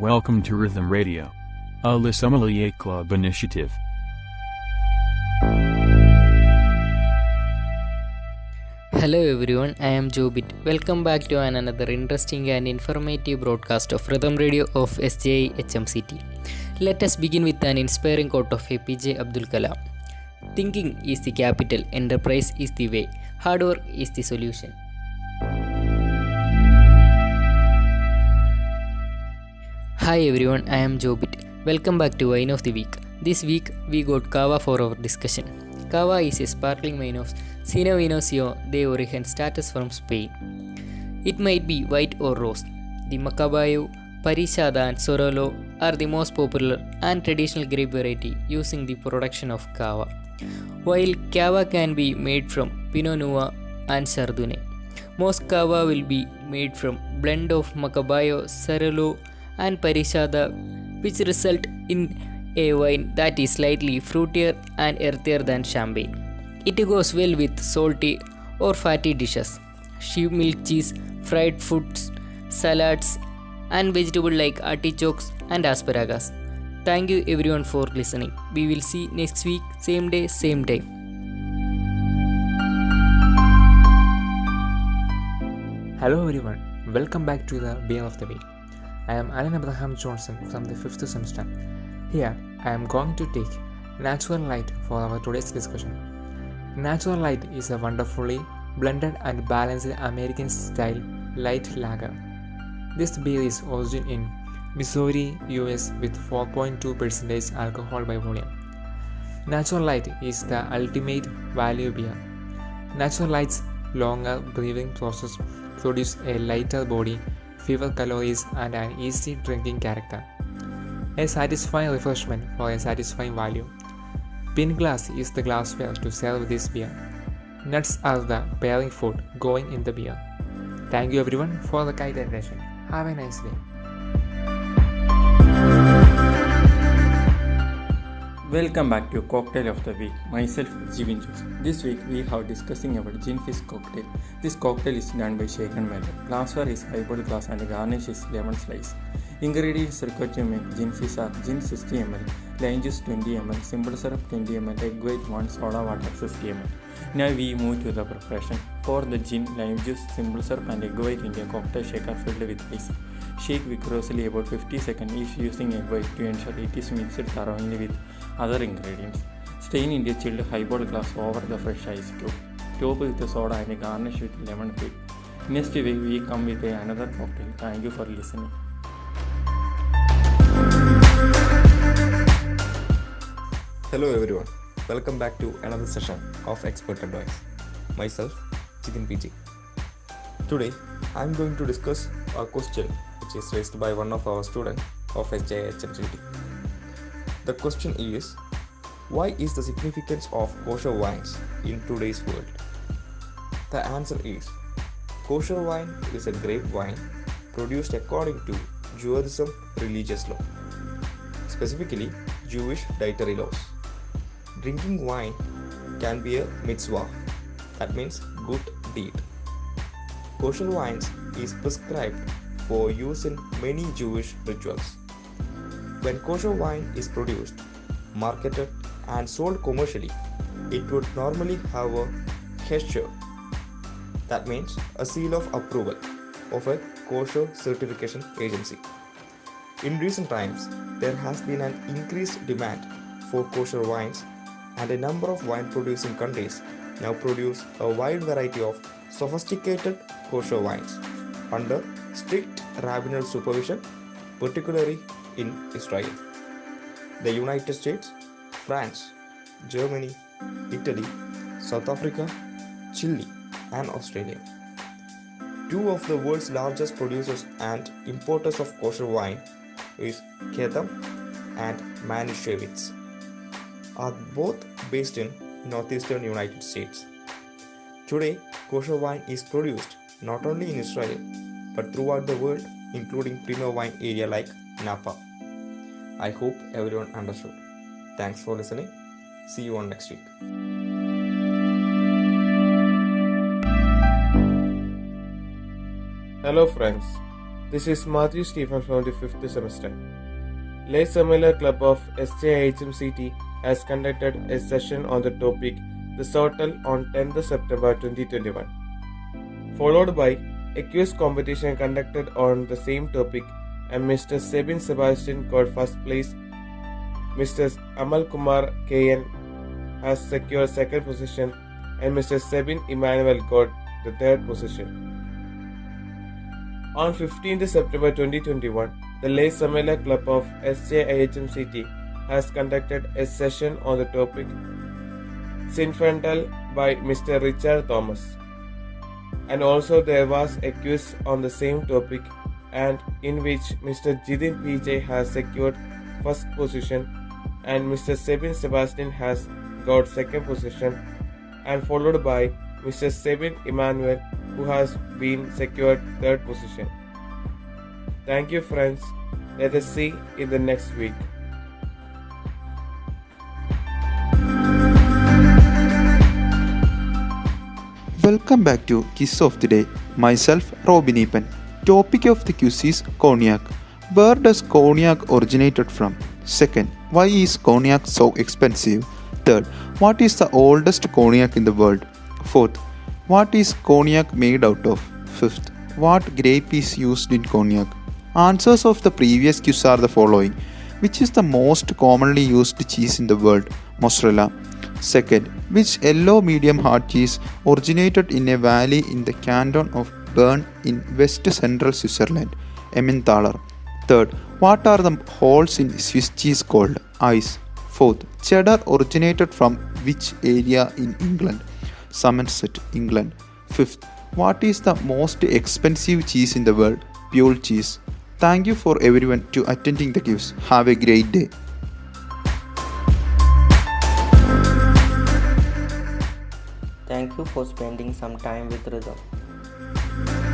Welcome to Rhythm Radio, a Le Sommelier Club initiative. Hello everyone, I am Jobit. Welcome back to another interesting and informative broadcast of Rhythm Radio of SJI HMCT. Let us begin with an inspiring quote of APJ Abdul Kalam. Thinking is the capital, enterprise is the way, hard work is the solution. Hi everyone, I am Jobit. Welcome back to Wine of the Week. This week we got Cava for our discussion. Cava is a sparkling wine of Sino Vinocio de Origen status from Spain. It might be white or rose. The Macabayo, Parishada and Sorolo are the most popular and traditional grape variety using the production of Cava. While Cava can be made from Pinot Noir and Chardonnay, most Cava will be made from blend of Macabayo, Sorolo and Parishada, which result in a wine that is slightly fruitier and earthier than champagne. It goes well with salty or fatty dishes, sheep milk cheese, fried foods, salads, and vegetables like artichokes and asparagus. Thank you everyone for listening. We will see next week, same day, same time. Hello everyone, welcome back to the Beer of the Week. I am Alan Abraham Johnson from the 5th semester. Here, I am going to take Natural Light for our today's discussion. Natural Light is a wonderfully blended and balanced American-style light lager. This beer is originated in Missouri, US with 4.2% alcohol by volume. Natural Light is the ultimate value beer. Natural Light's longer brewing process produces a lighter body, fewer calories and an easy drinking character. A satisfying refreshment for a satisfying value. Pint glass is the glassware to serve this beer. Nuts are the pairing food going in the beer. Thank you everyone for the kind attention. Have a nice day. Welcome back to Cocktail of the Week. Myself, Jivin Joseph. This week we have discussing about gin fizz cocktail. This cocktail is done by shaken method. Glassware is highball glass and garnish is lemon slice. Ingredients required to make gin fizz are gin 60 ml, lime juice 20 ml, simple syrup 20 ml, egg white 1, soda water 50 ml. Now we move to the preparation. Pour the gin, lime juice, simple syrup and egg white in a cocktail shaker filled with ice. Shake vigorously about 50 seconds if using egg white to ensure it is mixed thoroughly with other ingredients. Strain in a chilled highball glass over the fresh ice cube. Top with the soda and garnish with lemon peel. Next week we come with another cocktail. Thank you for listening. Hello everyone, welcome back to another session of Expert Advice. Myself, Chicken PG. Today, I am going to discuss a question which is raised by one of our students of SJHMCT. The question is, why is the significance of kosher wines in today's world? The answer is, kosher wine is a grape wine produced according to Judaism religious law, specifically Jewish dietary laws. Drinking wine can be a mitzvah, that means good deed. Kosher wines is prescribed for use in many Jewish rituals. When kosher wine is produced, marketed and sold commercially, it would normally have a hechsher, that means a seal of approval of a kosher certification agency. In recent times, there has been an increased demand for kosher wines, and a number of wine producing countries now produce a wide variety of sophisticated kosher wines under strict rabbinical supervision, particularly in Israel, the United States, France, Germany, Italy, South Africa, Chile, and Australia. Two of the world's largest producers and importers of kosher wine is Kedem and Manischewitz, are both based in northeastern United States. Today, kosher wine is produced not only in Israel but throughout the world, including premier wine area like Napa. I hope everyone understood. Thanks for listening. See you on next week. Hello friends, This is Matthew Stephen from the 5th semester. Les Sommelier Club of SJIHMCT has conducted a session on the topic The Sortel on 10th September 2021, followed by a quiz competition conducted on the same topic, and Mr. Sebin Sebastian got first place. Mr. Amal Kumar KN has secured second position, and Mr. Sebin Emmanuel got the third position. On 15th September 2021, the Les Sommelier Club of SJIHMCT has conducted a session on the topic Zinfandel by Mr. Richard Thomas. And also there was a quiz on the same topic, and in which Mr. Jidin PJ has secured first position, and Mr. Sebin Sebastian has got second position, and followed by Mr. Sebin Emmanuel, who has been secured third position. Thank you, friends. Let us see in the next week. Welcome back to Kiss of the Day. Myself, Robin Epen. Topic of the quiz is cognac. Where does cognac originated from? Second, why is cognac so expensive? Third, what is the oldest cognac in the world? Fourth, what is cognac made out of? Fifth, what grape is used in cognac? Answers of the previous quiz are the following. Which is the most commonly used cheese in the world? Mozzarella. Second, which yellow medium hard cheese originated in a valley in the canton of Bern in west central Switzerland? Emmentaler. Third, what are the holes in Swiss cheese called? Eyes. Fourth, cheddar originated from which area in England? Somerset, England. Fifth, what is the most expensive cheese in the world? Pure cheese. Thank you for everyone to attending the quiz. Have a great day. Thank you for spending some time with Rhythm.